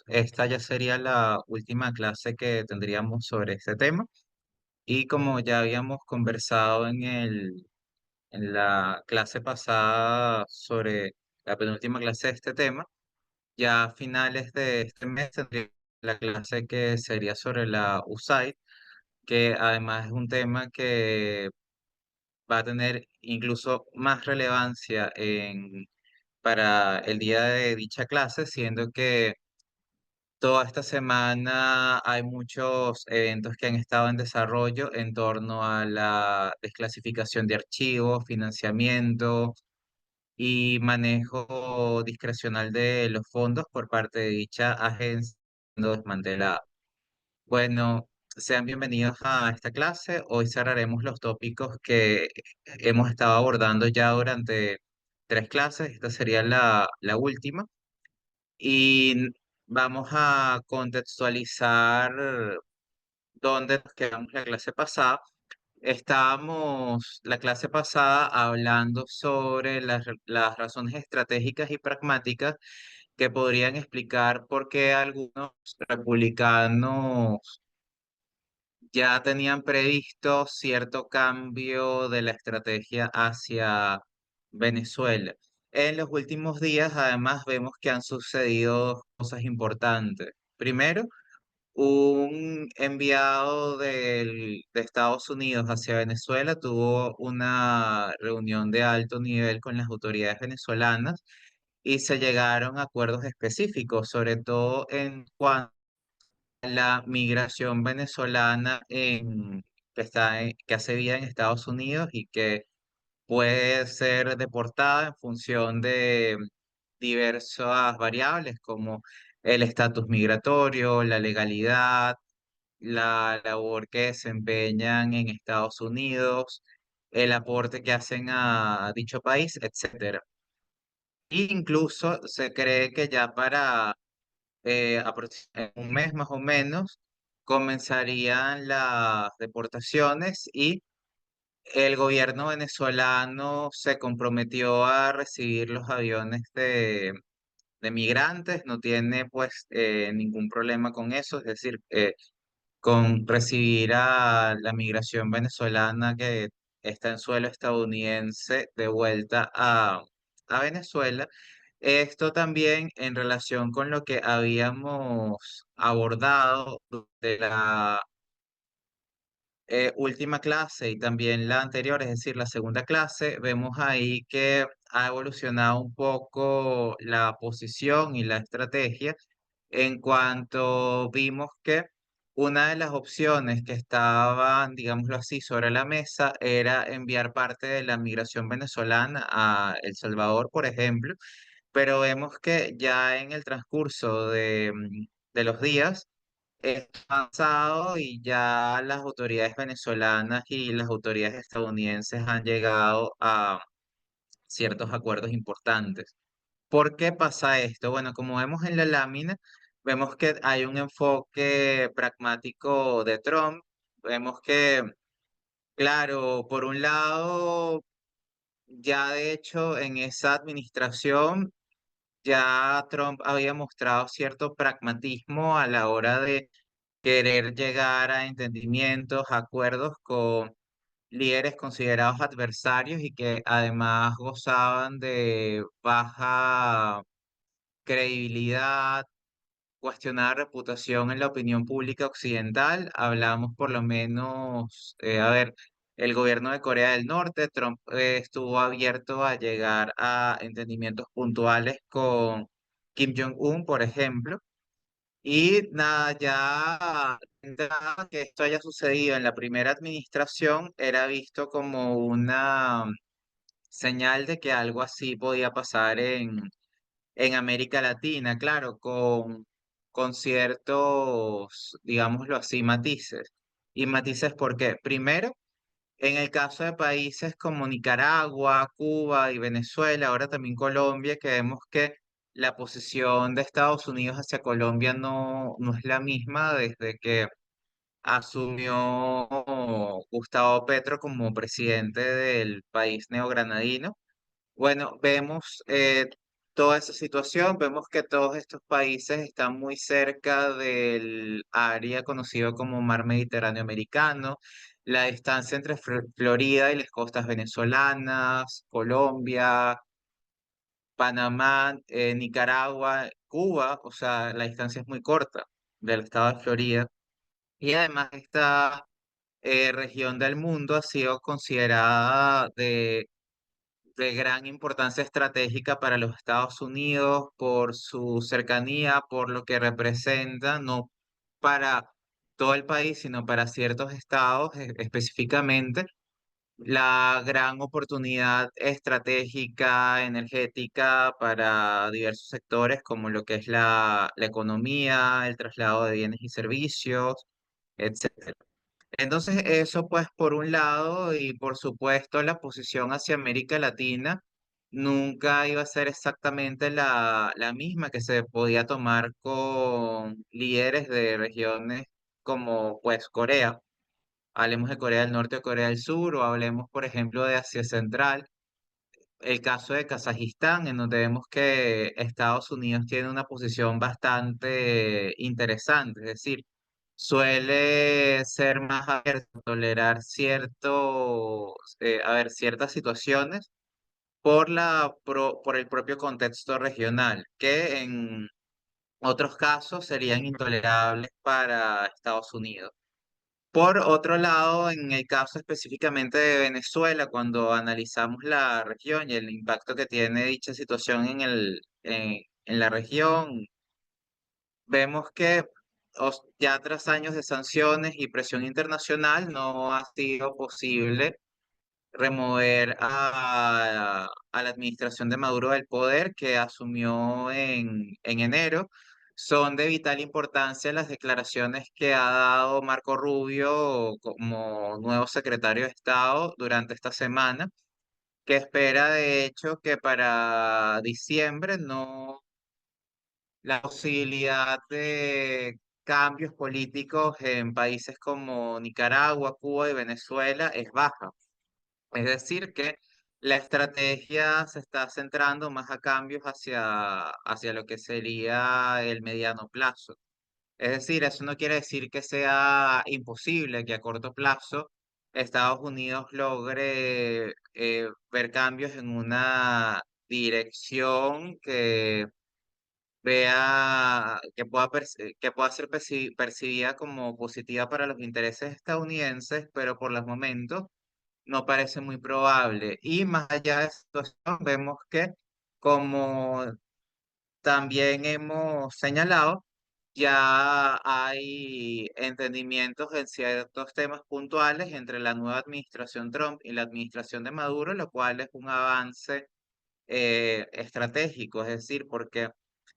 Esta ya sería la última clase que tendríamos sobre este tema. Y como ya habíamos conversado en la clase pasada sobre la penúltima clase de este tema, ya a finales de este mes tendríamos la clase que sería sobre la USAID, que además es un tema que va a tener incluso más relevancia para el día de dicha clase, siendo que toda esta semana hay muchos eventos que han estado en desarrollo en torno a la desclasificación de archivos, financiamiento y manejo discrecional de los fondos por parte de dicha agencia siendo desmantelada. Bueno, sean bienvenidos a esta clase. Hoy cerraremos los tópicos que hemos estado abordando ya durante tres clases. Esta sería la última. Y vamos a contextualizar dónde nos quedamos la clase pasada. Estábamos la clase pasada hablando sobre las razones estratégicas y pragmáticas que podrían explicar por qué algunos republicanos ya tenían previsto cierto cambio de la estrategia hacia Venezuela. En los últimos días, además, vemos que han sucedido dos cosas importantes. Primero, un enviado de Estados Unidos hacia Venezuela tuvo una reunión de alto nivel con las autoridades venezolanas y se llegaron a acuerdos específicos, sobre todo en cuanto la migración venezolana que hace vida en Estados Unidos y que puede ser deportada en función de diversas variables como el estatus migratorio, la legalidad, la labor que desempeñan en Estados Unidos, el aporte que hacen a dicho país, etcétera. E incluso se cree que ya para en un mes más o menos, comenzarían las deportaciones y el gobierno venezolano se comprometió a recibir los aviones de migrantes, no tiene pues ningún problema con eso, es decir, con recibir a la migración venezolana que está en suelo estadounidense de vuelta a Venezuela. Esto también en relación con lo que habíamos abordado de la última clase y también la anterior, es decir, la segunda clase, vemos ahí que ha evolucionado un poco la posición y la estrategia en cuanto vimos que una de las opciones que estaban, digámoslo así, sobre la mesa era enviar parte de la migración venezolana a El Salvador, por ejemplo, pero vemos que ya en el transcurso de los días, esto ha avanzado y ya las autoridades venezolanas y las autoridades estadounidenses han llegado a ciertos acuerdos importantes. ¿Por qué pasa esto? Bueno, como vemos en la lámina, vemos que hay un enfoque pragmático de Trump. Vemos que, claro, por un lado, ya de hecho en esa administración, ya Trump había mostrado cierto pragmatismo a la hora de querer llegar a entendimientos, acuerdos con líderes considerados adversarios y que además gozaban de baja credibilidad, cuestionada reputación en la opinión pública occidental. Hablamos por lo menos, a ver, el gobierno de Corea del Norte, Trump estuvo abierto a llegar a entendimientos puntuales con Kim Jong-un, por ejemplo. Y nada, ya nada que esto haya sucedido en la primera administración era visto como una señal de que algo así podía pasar en América Latina, claro, con ciertos, digámoslo así, matices. Y matices porque, primero, en el caso de países como Nicaragua, Cuba y Venezuela, ahora también Colombia, que vemos que la posición de Estados Unidos hacia Colombia no es la misma desde que asumió Gustavo Petro como presidente del país neogranadino. Bueno, vemos toda esa situación. Vemos que todos estos países están muy cerca del área conocida como Mar Mediterráneo Americano. La distancia entre Florida y las costas venezolanas, Colombia, Panamá, Nicaragua, Cuba, o sea, la distancia es muy corta del estado de Florida. Y además esta región del mundo ha sido considerada de gran importancia estratégica para los Estados Unidos por su cercanía, por lo que representa, no para todo el país, sino para ciertos estados específicamente, la gran oportunidad estratégica, energética para diversos sectores, como lo que es la economía, el traslado de bienes y servicios, etc. Entonces, eso pues por un lado, y por supuesto la posición hacia América Latina nunca iba a ser exactamente la misma que se podía tomar con líderes de regiones como pues Corea. Hablemos de Corea del Norte o Corea del Sur, o hablemos, por ejemplo, de Asia Central. El caso de Kazajistán, en donde vemos que Estados Unidos tiene una posición bastante interesante, es decir, suele ser más abierto a tolerar ciertas situaciones por el propio contexto regional, que en otros casos serían intolerables para Estados Unidos. Por otro lado, en el caso específicamente de Venezuela, cuando analizamos la región y el impacto que tiene dicha situación en la región, vemos que ya tras años de sanciones y presión internacional no ha sido posible remover a la administración de Maduro del poder que asumió en enero. Son de vital importancia las declaraciones que ha dado Marco Rubio como nuevo secretario de Estado durante esta semana, que espera de hecho que para diciembre no la posibilidad de cambios políticos en países como Nicaragua, Cuba y Venezuela es baja. Es decir, que la estrategia se está centrando más a cambios hacia lo que sería el mediano plazo. Es decir, eso no quiere decir que sea imposible que a corto plazo Estados Unidos logre ver cambios en una dirección que que pueda ser percibida como positiva para los intereses estadounidenses, pero por los momentos no parece muy probable. Y más allá de esa situación, vemos que, como también hemos señalado, ya hay entendimientos en ciertos temas puntuales entre la nueva administración Trump y la administración de Maduro, lo cual es un avance estratégico, es decir, porque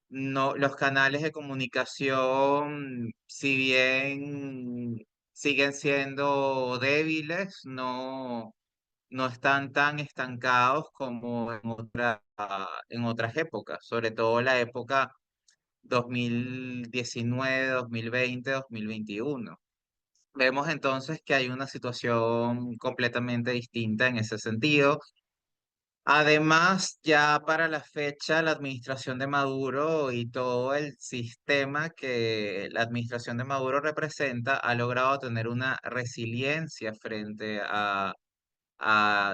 no, los canales de comunicación, si bien siguen siendo débiles, no están tan estancados como en otras épocas, sobre todo la época 2019, 2020, 2021. Vemos entonces que hay una situación completamente distinta en ese sentido. Además, ya para la fecha, la administración de Maduro y todo el sistema que la administración de Maduro representa ha logrado tener una resiliencia frente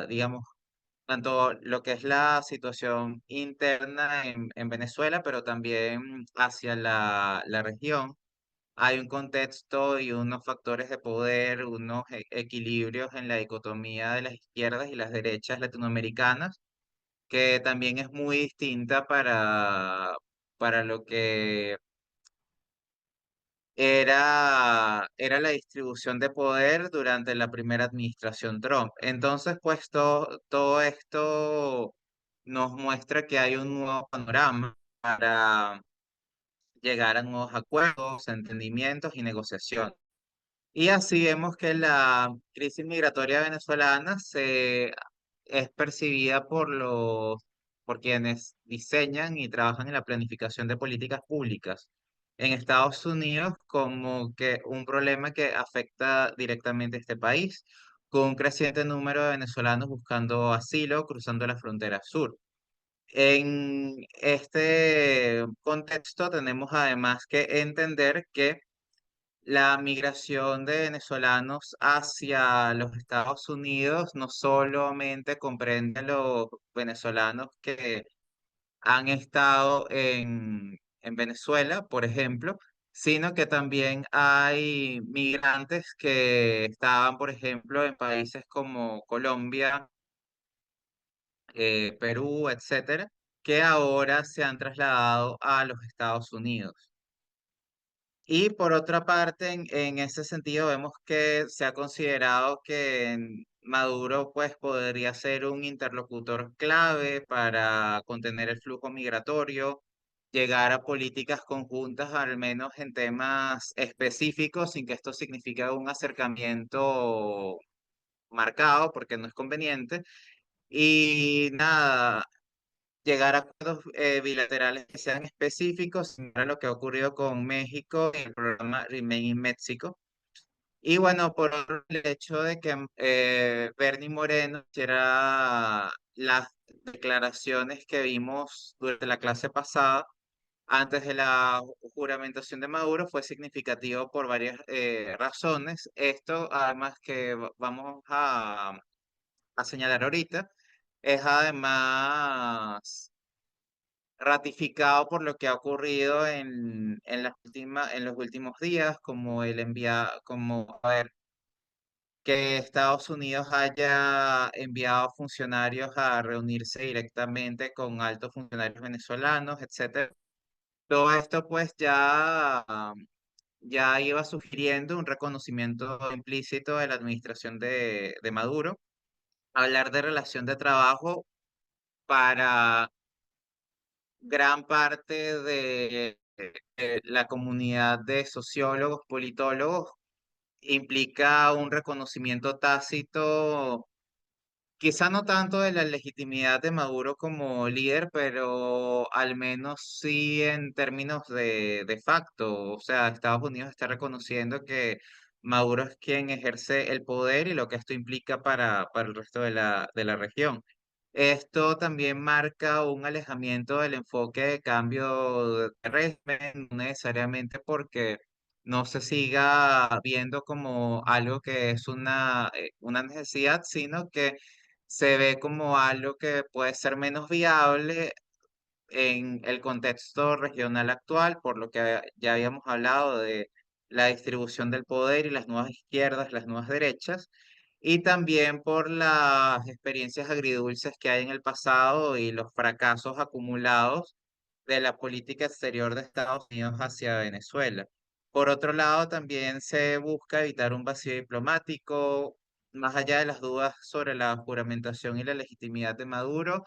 digamos, tanto lo que es la situación interna en Venezuela, pero también hacia la región. Hay un contexto y unos factores de poder, unos equilibrios en la dicotomía de las izquierdas y las derechas latinoamericanas que también es muy distinta para lo que era la distribución de poder durante la primera administración Trump. Entonces, pues todo esto nos muestra que hay un nuevo panorama para llegar a nuevos acuerdos, entendimientos y negociaciones. Y así vemos que la crisis migratoria venezolana es percibida por quienes diseñan y trabajan en la planificación de políticas públicas en Estados Unidos como que un problema que afecta directamente a este país, con un creciente número de venezolanos buscando asilo cruzando la frontera sur. En este contexto tenemos además que entender que la migración de venezolanos hacia los Estados Unidos no solamente comprende a los venezolanos que han estado en Venezuela, por ejemplo, sino que también hay migrantes que estaban, por ejemplo, en países como Colombia, Perú, etcétera, que ahora se han trasladado a los Estados Unidos. Y por otra parte, en ese sentido, vemos que se ha considerado que Maduro pues, podría ser un interlocutor clave para contener el flujo migratorio, llegar a políticas conjuntas, al menos en temas específicos, sin que esto signifique un acercamiento marcado, porque no es conveniente. Y nada, llegar a acuerdos bilaterales que sean específicos, similar a lo que ha ocurrido con México en el programa Remain in México. Y bueno, por otro, el hecho de que Bernie Moreno hiciera las declaraciones que vimos durante la clase pasada, antes de la juramentación de Maduro, fue significativo por varias razones. Esto, además que vamos a señalar ahorita, es además ratificado por lo que ha ocurrido en los últimos días, como a ver, que Estados Unidos haya enviado funcionarios a reunirse directamente con altos funcionarios venezolanos, etcétera. Todo esto pues ya iba sugiriendo un reconocimiento implícito de la administración de Maduro. Hablar de relación de trabajo para gran parte de la comunidad de sociólogos, politólogos, implica un reconocimiento tácito, quizá no tanto de la legitimidad de Maduro como líder, pero al menos sí en términos de facto. O sea, Estados Unidos está reconociendo que Maduro es quien ejerce el poder y lo que esto implica para el resto de la región. Esto también marca un alejamiento del enfoque de cambio de régimen, no necesariamente porque no se siga viendo como algo que es una necesidad, sino que se ve como algo que puede ser menos viable en el contexto regional actual, por lo que ya habíamos hablado de la distribución del poder y las nuevas izquierdas, las nuevas derechas, y también por las experiencias agridulces que hay en el pasado y los fracasos acumulados de la política exterior de Estados Unidos hacia Venezuela. Por otro lado, también se busca evitar un vacío diplomático, más allá de las dudas sobre la juramentación y la legitimidad de Maduro.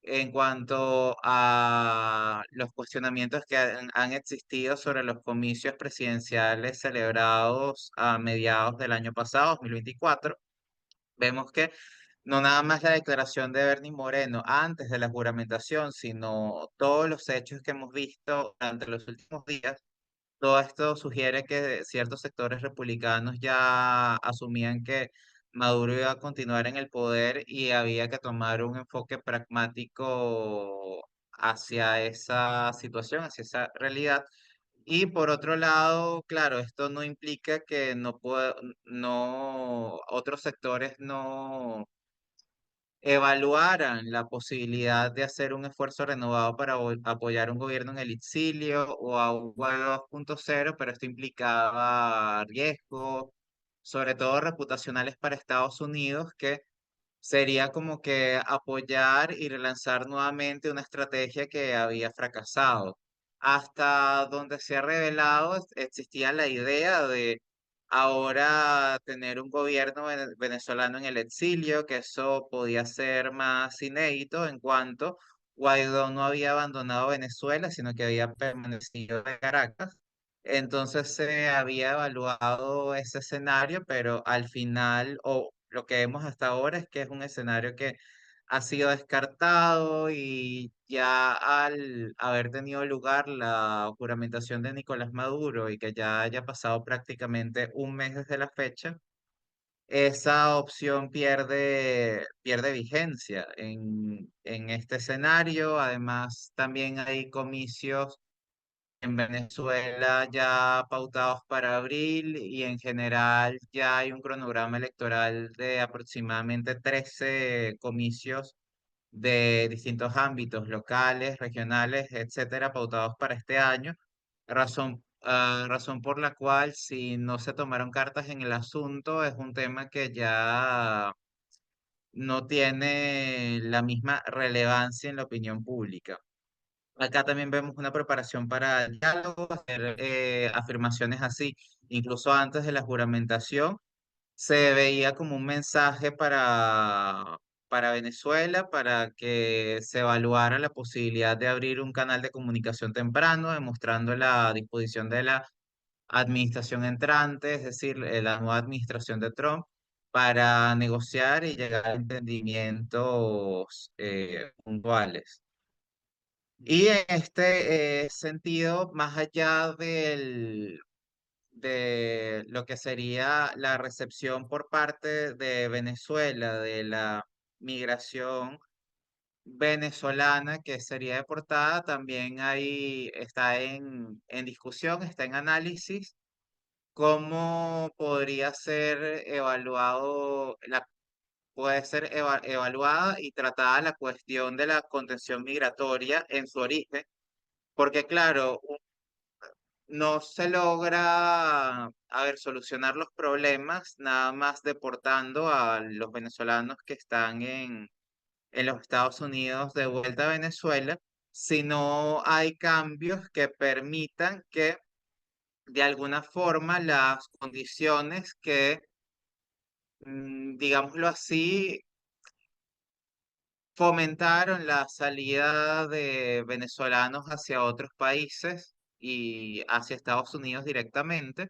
En cuanto a los cuestionamientos que han existido sobre los comicios presidenciales celebrados a mediados del año pasado, 2024, vemos que no nada más la declaración de Bernie Moreno antes de la juramentación, sino todos los hechos que hemos visto durante los últimos días, todo esto sugiere que ciertos sectores republicanos ya asumían que Maduro iba a continuar en el poder y había que tomar un enfoque pragmático hacia esa situación, hacia esa realidad. Y por otro lado, claro, esto no implica que otros sectores no evaluaran la posibilidad de hacer un esfuerzo renovado para apoyar un gobierno en el exilio o a un Guaidó 2.0, pero esto implicaba riesgos, sobre todo reputacionales para Estados Unidos, que sería como que apoyar y relanzar nuevamente una estrategia que había fracasado. Hasta donde se ha revelado, existía la idea de ahora tener un gobierno venezolano en el exilio, que eso podía ser más inédito en cuanto Guaidó no había abandonado Venezuela, sino que había permanecido en Caracas. Entonces se había evaluado ese escenario, pero al final, o lo que vemos hasta ahora es que es un escenario que ha sido descartado y ya al haber tenido lugar la juramentación de Nicolás Maduro y que ya haya pasado prácticamente un mes desde la fecha, esa opción pierde vigencia en este escenario. Además, también hay comicios en Venezuela ya pautados para abril y en general ya hay un cronograma electoral de aproximadamente 13 comicios de distintos ámbitos locales, regionales, etcétera, pautados para este año. Razón por la cual, si no se tomaron cartas en el asunto, es un tema que ya no tiene la misma relevancia en la opinión pública. Acá también vemos una preparación para el diálogo, hacer afirmaciones así, incluso antes de la juramentación se veía como un mensaje para Venezuela, para que se evaluara la posibilidad de abrir un canal de comunicación temprano, demostrando la disposición de la administración entrante, es decir, la nueva administración de Trump, para negociar y llegar a entendimientos puntuales. Y en este sentido, más allá de lo que sería la recepción por parte de Venezuela de la migración venezolana que sería deportada, también ahí está en discusión, está en análisis, cómo podría ser puede ser evaluada y tratada la cuestión de la contención migratoria en su origen, porque claro, no se logra, a ver, solucionar los problemas nada más deportando a los venezolanos que están en los Estados Unidos de vuelta a Venezuela, sino hay cambios que permitan que de alguna forma las condiciones que, digámoslo así, fomentaron la salida de venezolanos hacia otros países y hacia Estados Unidos directamente.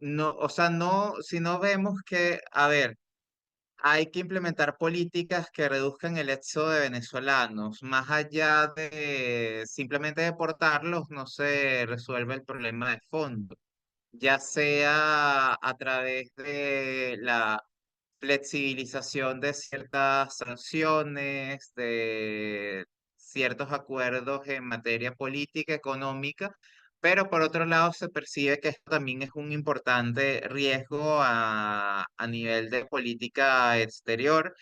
No, o sea, no, si no vemos que, a ver, hay que implementar políticas que reduzcan el éxodo de venezolanos. Más allá de simplemente deportarlos, no se resuelve el problema de fondo, ya sea a través de la flexibilización de ciertas sanciones, de ciertos acuerdos en materia política, económica, pero por otro lado se percibe que esto también es un importante riesgo a nivel de política exterior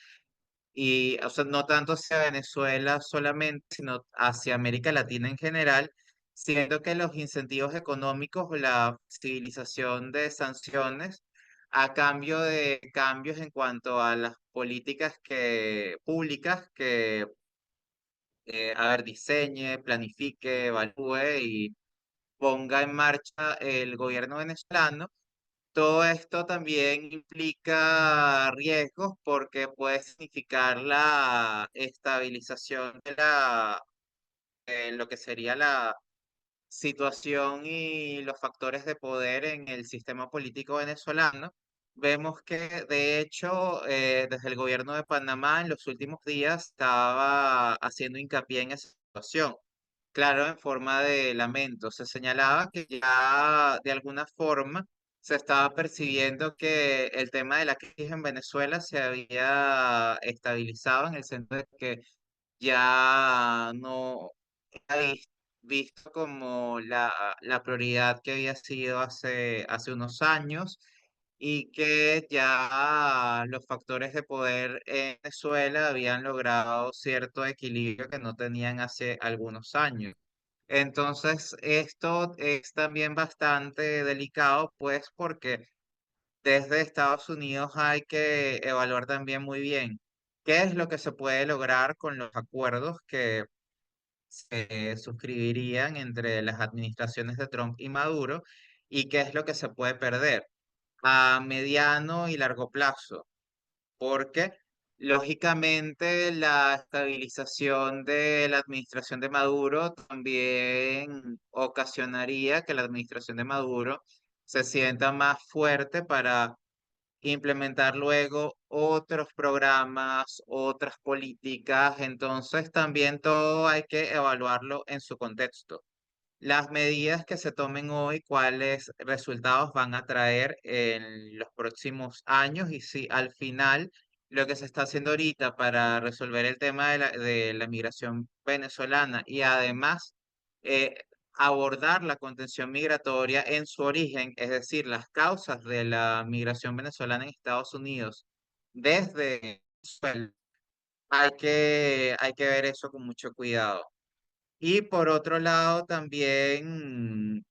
y, o sea, no tanto hacia Venezuela solamente, sino hacia América Latina en general, siendo que los incentivos económicos o la civilización de sanciones a cambio de cambios en cuanto a las políticas públicas que, a ver, diseñe, planifique, evalúe y ponga en marcha el gobierno venezolano. Todo esto también implica riesgos porque puede significar la estabilización de lo que sería la situación y los factores de poder en el sistema político venezolano. Vemos que, de hecho, desde el gobierno de Panamá en los últimos días estaba haciendo hincapié en esa situación. Claro, en forma de lamento. Se señalaba que ya de alguna forma se estaba percibiendo que el tema de la crisis en Venezuela se había estabilizado en el sentido de que ya no era visto como la prioridad que había sido hace unos años y que ya los factores de poder en Venezuela habían logrado cierto equilibrio que no tenían hace algunos años. Entonces, esto es también bastante delicado, pues, porque desde Estados Unidos hay que evaluar también muy bien qué es lo que se puede lograr con los acuerdos que se suscribirían entre las administraciones de Trump y Maduro y qué es lo que se puede perder a mediano y largo plazo, porque lógicamente la estabilización de la administración de Maduro también ocasionaría que la administración de Maduro se sienta más fuerte para implementar luego otros programas, otras políticas. Entonces también todo hay que evaluarlo en su contexto. las medidas que se tomen hoy, cuáles resultados van a traer en los próximos años y si al final lo que se está haciendo ahorita para resolver el tema de la migración venezolana y además eh, abordar la contención migratoria en su origen, es decir, las causas de la migración venezolana en Estados Unidos desde Venezuela, hay que ver eso con mucho cuidado. Y por otro lado, también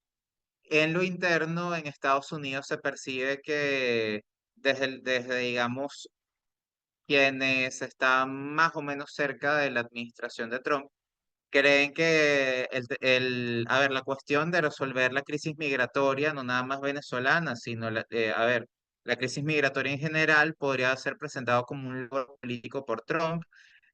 en lo interno, en Estados Unidos se percibe que desde, digamos, quienes están más o menos cerca de la administración de Trump, creen que a ver, la cuestión de resolver la crisis migratoria, no nada más venezolana, sino, a ver, la crisis migratoria en general podría ser presentado como un logro político por Trump.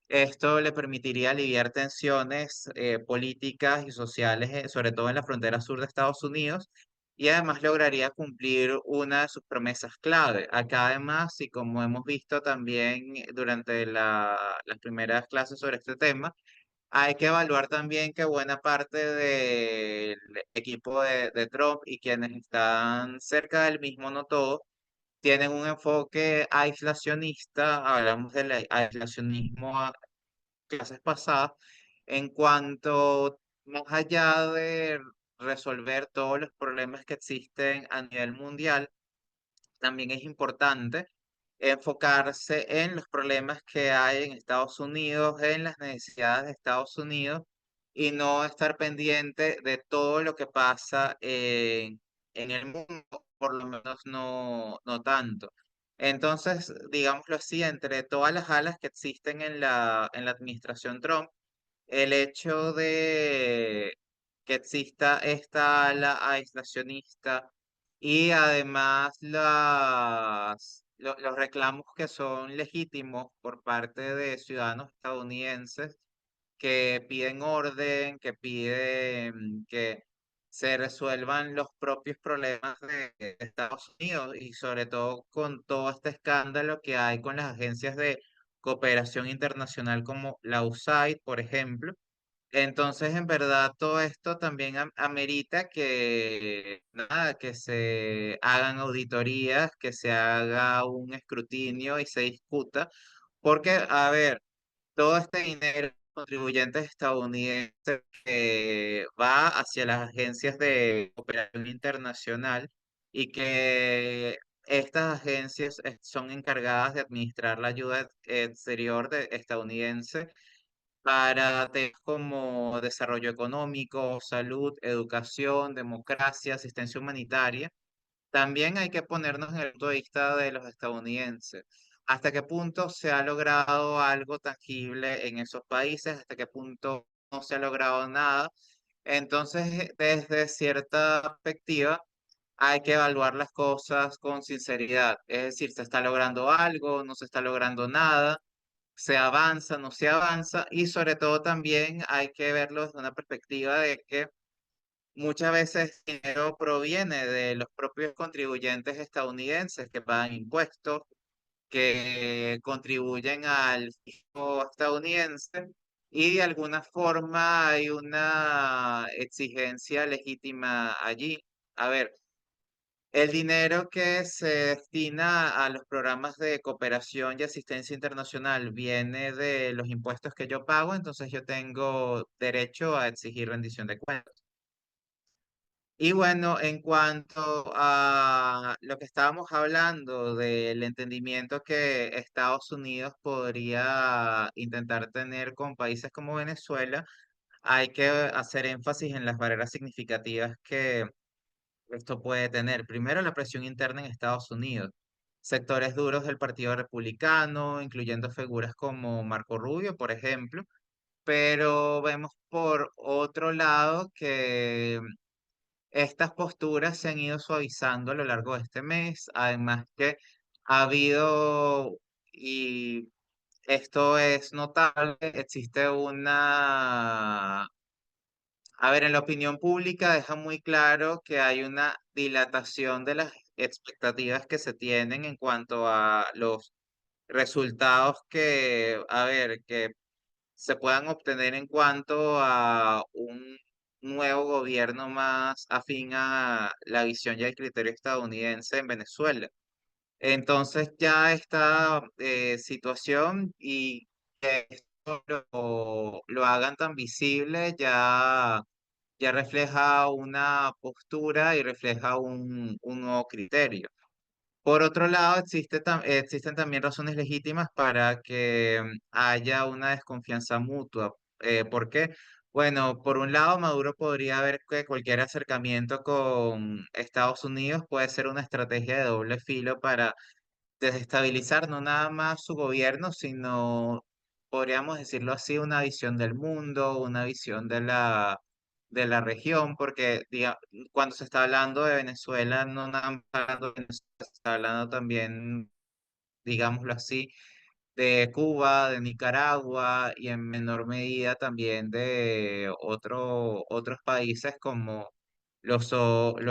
Esto le permitiría aliviar tensiones políticas y sociales, sobre todo en la frontera sur de Estados Unidos, y además lograría cumplir una de sus promesas clave. Acá además, y como hemos visto también durante las primeras clases sobre este tema, hay que evaluar también que buena parte del equipo de Trump y quienes están cerca del mismo, no todos, tienen un enfoque aislacionista, hablamos del aislacionismo clases pasadas, en cuanto más allá de resolver todos los problemas que existen a nivel mundial, también es importante enfocarse en los problemas que hay en Estados Unidos, en las necesidades de Estados Unidos y no estar pendiente de todo lo que pasa en el mundo, por lo menos no tanto. Entonces, digámoslo así, entre todas las alas que existen en la administración Trump, el hecho de que exista esta ala aislacionista y además los reclamos que son legítimos por parte de ciudadanos estadounidenses que piden orden, que piden que se resuelvan los propios problemas de Estados Unidos y sobre todo con todo este escándalo que hay con las agencias de cooperación internacional como la USAID, por ejemplo. Entonces, en verdad, todo esto también amerita que, nada, que se hagan auditorías, que se haga un escrutinio y se discuta, porque, a ver, todo este dinero de contribuyentes estadounidenses que va hacia las agencias de cooperación internacional y que estas agencias son encargadas de administrar la ayuda exterior estadounidense para temas como desarrollo económico, salud, educación, democracia, asistencia humanitaria. También hay que ponernos en el punto de vista de los estadounidenses. ¿Hasta qué punto se ha logrado algo tangible en esos países? ¿Hasta qué punto no se ha logrado nada? Entonces, desde cierta perspectiva, hay que evaluar las cosas con sinceridad. Es decir, ¿se está logrando algo? ¿No se está logrando nada? ¿Se avanza? ¿No se avanza? Y sobre todo también hay que verlo desde una perspectiva de que muchas veces el dinero proviene de los propios contribuyentes estadounidenses que pagan impuestos, que contribuyen al fisco estadounidense y de alguna forma hay una exigencia legítima allí. A ver, el dinero que se destina a los programas de cooperación y asistencia internacional viene de los impuestos que yo pago, entonces yo tengo derecho a exigir rendición de cuentas. Y bueno, en cuanto a lo que estábamos hablando del entendimiento que Estados Unidos podría intentar tener con países como Venezuela, hay que hacer énfasis en las barreras significativas que esto puede tener. Primero, la presión interna en Estados Unidos. Sectores duros del Partido Republicano, incluyendo figuras como Marco Rubio, por ejemplo, pero vemos por otro lado que estas posturas se han ido suavizando a lo largo de este mes, además que ha habido, y esto es notable, existe a ver, en la opinión pública deja muy claro que hay una dilatación de las expectativas que se tienen en cuanto a los resultados que, a ver, que se puedan obtener en cuanto a nuevo gobierno más afín a la visión y al criterio estadounidense en Venezuela. Entonces ya esta situación y que esto lo hagan tan visible ya refleja una postura y refleja un nuevo criterio. Por otro lado, existen también razones legítimas para que haya una desconfianza mutua. ¿Por qué? Bueno, por un lado, Maduro podría ver que cualquier acercamiento con Estados Unidos puede ser una estrategia de doble filo para desestabilizar no nada más su gobierno, sino, podríamos decirlo así, una visión del mundo, una visión de la región, porque cuando se está hablando de Venezuela, no nada más hablando de Venezuela, se está hablando también, digámoslo así, de Cuba, de Nicaragua y en menor medida también de otros países como lo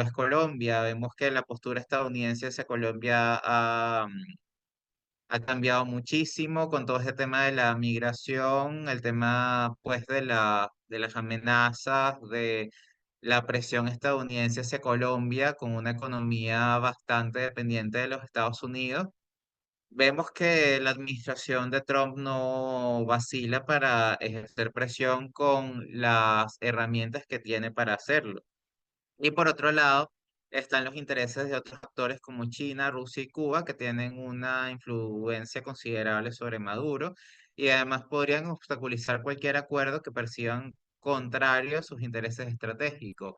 es Colombia. Vemos que la postura estadounidense hacia Colombia ha cambiado muchísimo con todo este tema de la migración, el tema pues de las amenazas, de la presión estadounidense hacia Colombia con una economía bastante dependiente de los Estados Unidos. Vemos que la administración de Trump no vacila para ejercer presión con las herramientas que tiene para hacerlo. Y por otro lado, están los intereses de otros actores como China, Rusia y Cuba, que tienen una influencia considerable sobre Maduro y además podrían obstaculizar cualquier acuerdo que perciban contrario a sus intereses estratégicos.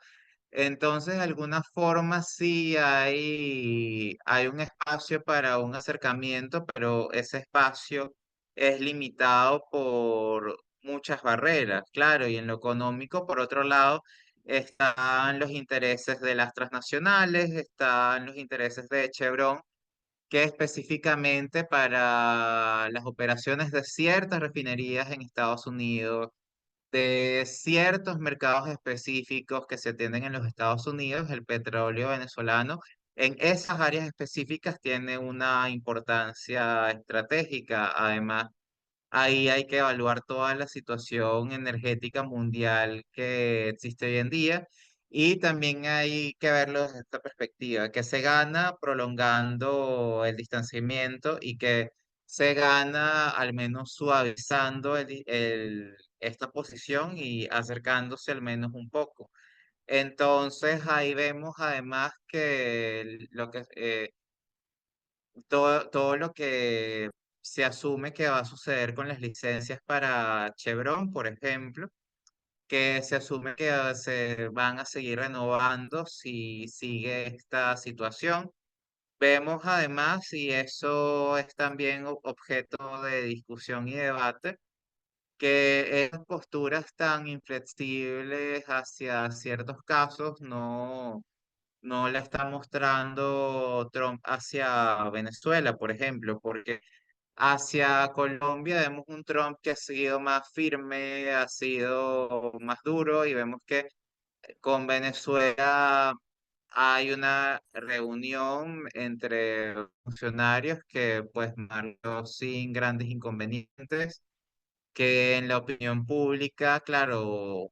Entonces, de alguna forma sí hay un espacio para un acercamiento, pero ese espacio es limitado por muchas barreras, claro, y en lo económico, por otro lado, están los intereses de las transnacionales, están los intereses de Chevron, que específicamente para las operaciones de ciertas refinerías en Estados Unidos, de ciertos mercados específicos que se atienden en los Estados Unidos, el petróleo venezolano, en esas áreas específicas tiene una importancia estratégica. Además, ahí hay que evaluar toda la situación energética mundial que existe hoy en día y también hay que verlo desde esta perspectiva, que se gana prolongando el distanciamiento y que se gana al menos suavizando esta posición y acercándose al menos un poco. Entonces ahí vemos además que todo lo que se asume que va a suceder con las licencias para Chevron, por ejemplo, que se asume que se van a seguir renovando si sigue esta situación. Vemos además, y eso es también objeto de discusión y debate, que esas posturas tan inflexibles hacia ciertos casos no la está mostrando Trump hacia Venezuela, por ejemplo, porque hacia Colombia vemos un Trump que ha sido más firme, ha sido más duro y vemos que con Venezuela hay una reunión entre funcionarios que pues marchó sin grandes inconvenientes, que en la opinión pública, claro,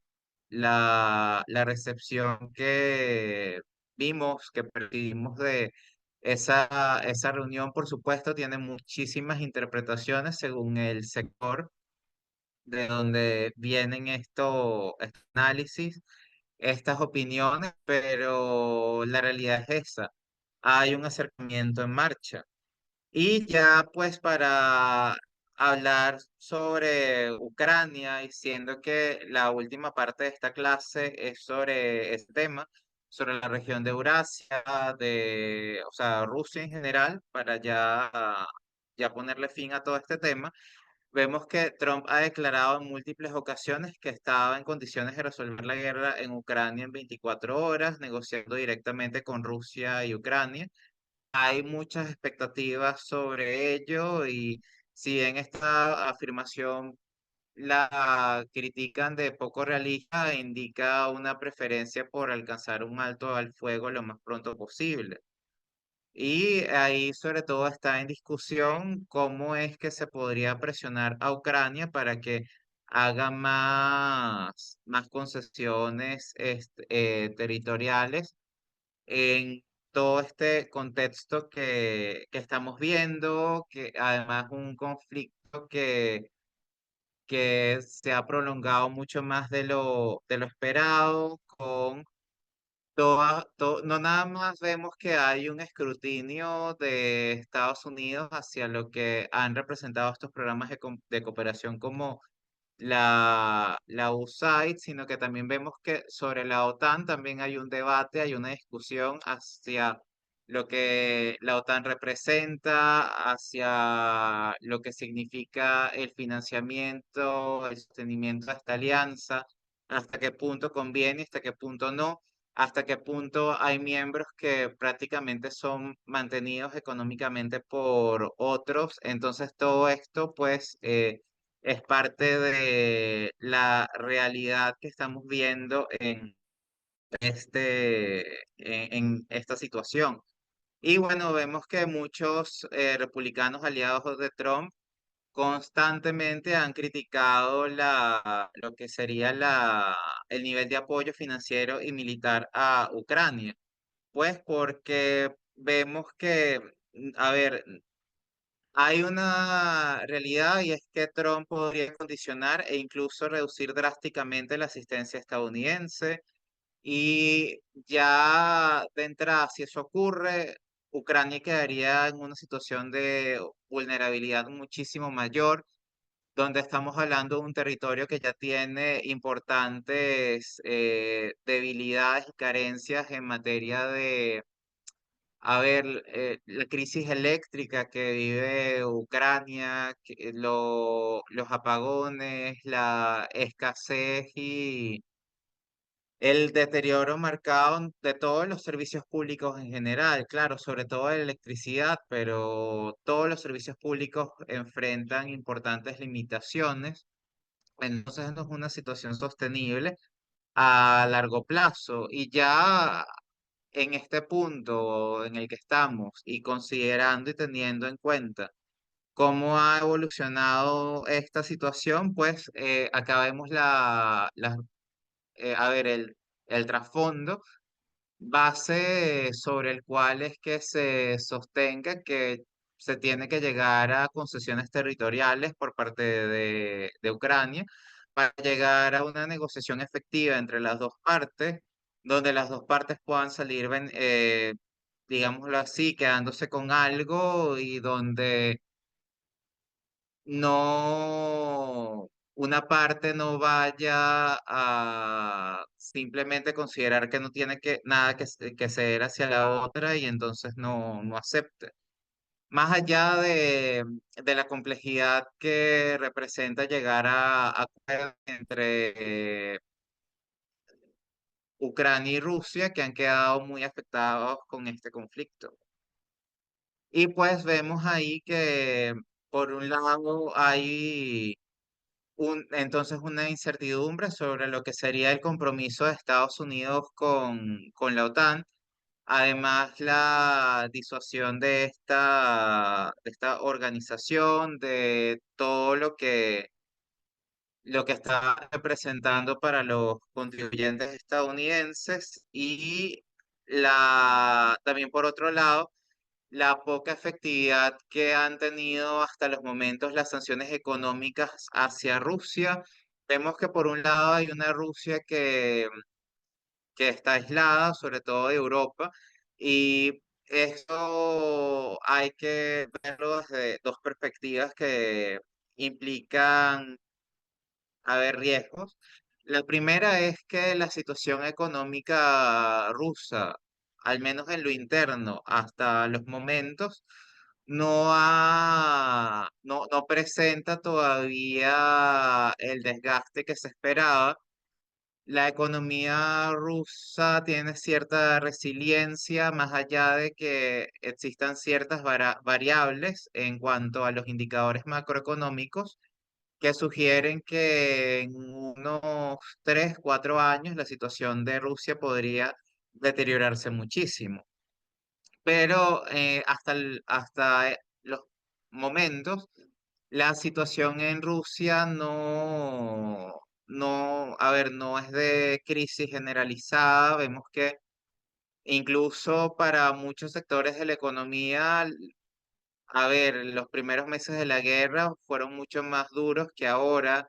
la recepción que vimos, que percibimos de esa reunión, por supuesto, tiene muchísimas interpretaciones según el sector de donde vienen estos análisis, estas opiniones, pero la realidad es esa. Hay un acercamiento en marcha. Y ya pues para hablar sobre Ucrania, y siendo que la última parte de esta clase es sobre este tema, sobre la región de Eurasia, o sea, Rusia en general, para ya ponerle fin a todo este tema, vemos que Trump ha declarado en múltiples ocasiones que estaba en condiciones de resolver la guerra en Ucrania en 24 horas, negociando directamente con Rusia y Ucrania. Hay muchas expectativas sobre ello y si bien esta afirmación la critican de poco realista, indica una preferencia por alcanzar un alto al fuego lo más pronto posible. Y ahí sobre todo está en discusión cómo es que se podría presionar a Ucrania para que haga más concesiones territoriales en todo este contexto que estamos viendo, que además un conflicto que se ha prolongado mucho más de lo esperado, con no nada más vemos que hay un escrutinio de Estados Unidos hacia lo que han representado estos programas de cooperación como la USAID, sino que también vemos que sobre la OTAN también hay un debate, hay una discusión hacia lo que la OTAN representa, hacia lo que significa el financiamiento, el sostenimiento de esta alianza, hasta qué punto conviene, hasta qué punto no, hasta qué punto hay miembros que prácticamente son mantenidos económicamente por otros. Entonces todo esto pues es parte de la realidad que estamos viendo en esta situación. Y bueno, vemos que muchos republicanos aliados de Trump constantemente han criticado lo que sería el nivel de apoyo financiero y militar a Ucrania. Pues porque vemos que, a ver, hay una realidad y es que Trump podría condicionar e incluso reducir drásticamente la asistencia estadounidense y ya de entrada, si eso ocurre, Ucrania quedaría en una situación de vulnerabilidad muchísimo mayor, donde estamos hablando de un territorio que ya tiene importantes debilidades y carencias en materia de a ver, la crisis eléctrica que vive Ucrania, los apagones, la escasez y el deterioro marcado de todos los servicios públicos en general, claro, sobre todo la electricidad, pero todos los servicios públicos enfrentan importantes limitaciones. Entonces no es una situación sostenible a largo plazo y ya en este punto en el que estamos y considerando y teniendo en cuenta cómo ha evolucionado esta situación, pues acá vemos a ver, el trasfondo, base sobre el cual es que se sostenga que se tiene que llegar a concesiones territoriales por parte de Ucrania para llegar a una negociación efectiva entre las dos partes, donde las dos partes puedan salir, digámoslo así, quedándose con algo y donde no, una parte no vaya a simplemente considerar que no tiene nada que ceder hacia la otra y entonces no acepte. Más allá de la complejidad que representa llegar a acuerdos entre Ucrania y Rusia, que han quedado muy afectados con este conflicto. Y pues vemos ahí que por un lado hay entonces una incertidumbre sobre lo que sería el compromiso de Estados Unidos con la OTAN. Además, la disuasión de esta organización, de todo lo que está representando para los contribuyentes estadounidenses y también por otro lado, la poca efectividad que han tenido hasta los momentos las sanciones económicas hacia Rusia. Vemos que por un lado hay una Rusia que está aislada, sobre todo de Europa, y esto hay que verlo desde dos perspectivas que implican haber riesgos. La primera es que la situación económica rusa, al menos en lo interno, hasta los momentos, no presenta todavía el desgaste que se esperaba. La economía rusa tiene cierta resiliencia, más allá de que existan ciertas variables en cuanto a los indicadores macroeconómicos que sugieren que en unos 3, 4 años la situación de Rusia podría deteriorarse muchísimo. Pero hasta los momentos La situación en Rusia a ver, no es de crisis generalizada. Vemos que incluso para muchos sectores de la economía, a ver, los primeros meses de la guerra fueron mucho más duros que ahora.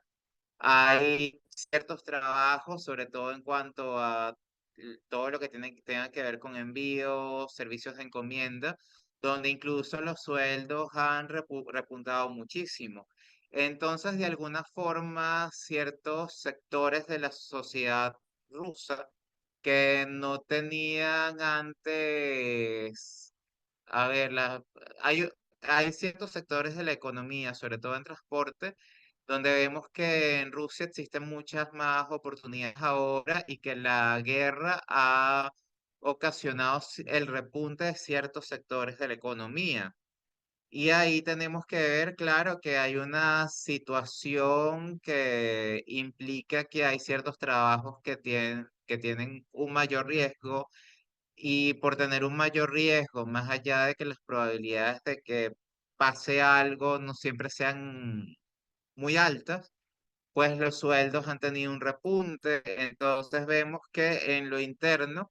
Hay ciertos trabajos, sobre todo en cuanto a todo lo que tenga que ver con envíos, servicios de encomienda, donde incluso los sueldos han repuntado muchísimo. Entonces, de alguna forma, ciertos sectores de la sociedad rusa que no tenían antes, a ver, hay, hay ciertos sectores de la economía, sobre todo en transporte, donde vemos que en Rusia existen muchas más oportunidades ahora y que la guerra ha ocasionado el repunte de ciertos sectores de la economía. Y ahí tenemos que ver, claro, que hay una situación que implica que hay ciertos trabajos que tienen un mayor riesgo, y por tener un mayor riesgo, más allá de que las probabilidades de que pase algo no siempre sean muy altas, pues los sueldos han tenido un repunte. Entonces vemos que en lo interno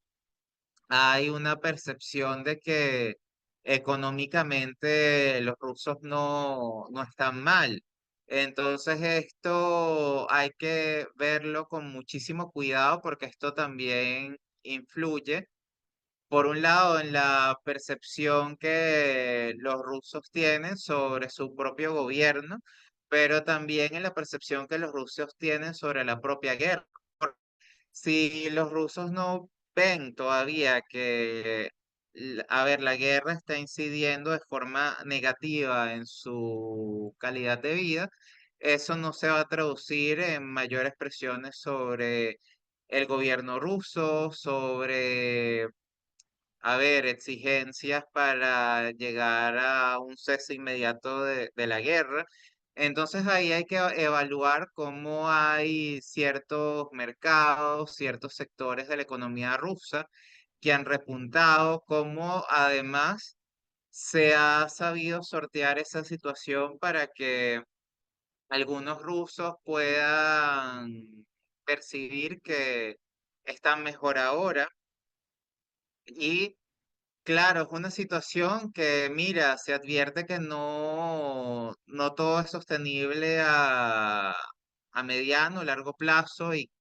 hay una percepción de que económicamente los rusos no están mal. Entonces esto hay que verlo con muchísimo cuidado, porque esto también influye, por un lado, en la percepción que los rusos tienen sobre su propio gobierno, pero también en la percepción que los rusos tienen sobre la propia guerra. Si los rusos no ven todavía que, a ver, la guerra está incidiendo de forma negativa en su calidad de vida, eso no se va a traducir en mayores presiones sobre el gobierno ruso, sobre, a ver, exigencias para llegar a un cese inmediato de la guerra. Entonces ahí hay que evaluar cómo hay ciertos mercados, ciertos sectores de la economía rusa que han repuntado, cómo además se ha sabido sortear esa situación para que algunos rusos puedan percibir que están mejor ahora. Y claro, es una situación que, mira, se advierte que no todo es sostenible a mediano o largo plazo, y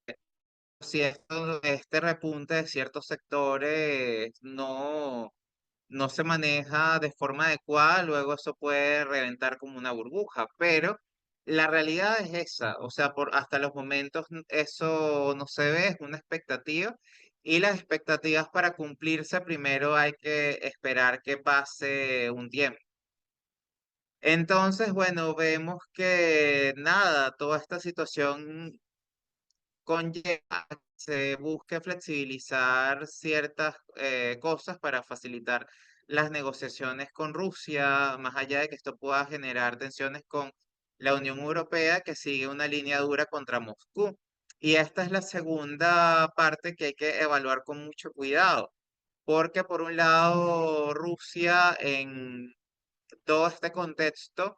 si este repunte de ciertos sectores no se maneja de forma adecuada, luego eso puede reventar como una burbuja. Pero la realidad es esa, o sea, hasta los momentos eso no se ve, es una expectativa, y las expectativas para cumplirse primero hay que esperar que pase un tiempo. Entonces, bueno, vemos que nada, toda esta situación conlleva a que se busque flexibilizar ciertas cosas para facilitar las negociaciones con Rusia, más allá de que esto pueda generar tensiones con la Unión Europea, que sigue una línea dura contra Moscú. Y esta es la segunda parte que hay que evaluar con mucho cuidado, porque por un lado Rusia, en todo este contexto,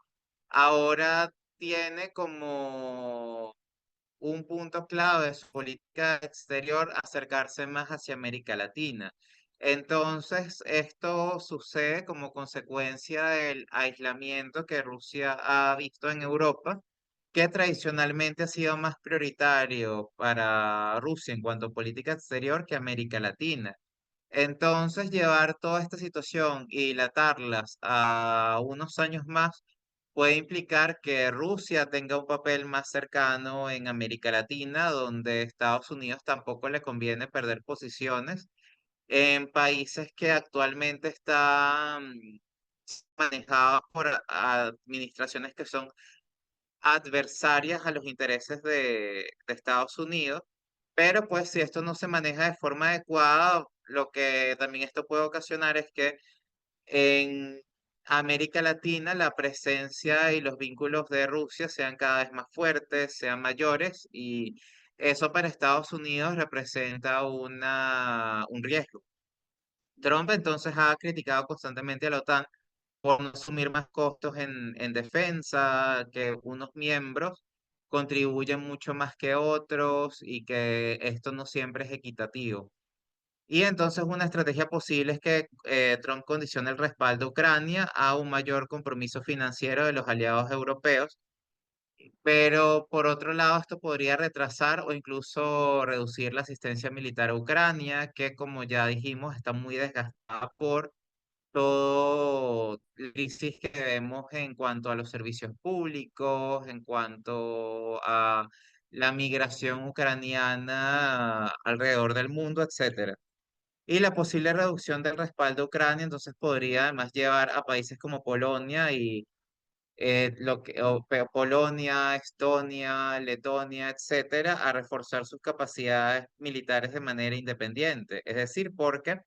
ahora tiene como un punto clave de su política exterior acercarse más hacia América Latina. Entonces, esto sucede como consecuencia del aislamiento que Rusia ha visto en Europa, que tradicionalmente ha sido más prioritario para Rusia en cuanto a política exterior que América Latina. Entonces, llevar toda esta situación y dilatarlas a unos años más puede implicar que Rusia tenga un papel más cercano en América Latina, donde Estados Unidos tampoco le conviene perder posiciones en países que actualmente están manejados por administraciones que son adversarias a los intereses de Estados Unidos. Pero pues si esto no se maneja de forma adecuada, lo que también esto puede ocasionar es que en América Latina la presencia y los vínculos de Rusia sean cada vez más fuertes, sean mayores, y eso para Estados Unidos representa un riesgo. Trump entonces ha criticado constantemente a la OTAN por no asumir más costos en defensa, que unos miembros contribuyen mucho más que otros y que esto no siempre es equitativo. Y entonces una estrategia posible es que Trump condicione el respaldo a Ucrania a un mayor compromiso financiero de los aliados europeos, pero por otro lado esto podría retrasar o incluso reducir la asistencia militar a Ucrania, que como ya dijimos está muy desgastada por todo la crisis que vemos en cuanto a los servicios públicos, en cuanto a la migración ucraniana alrededor del mundo, etcétera. Y la posible reducción del respaldo a Ucrania entonces podría además llevar a países como Polonia y Polonia, Estonia, Letonia, etcétera, a reforzar sus capacidades militares de manera independiente. Es decir, porque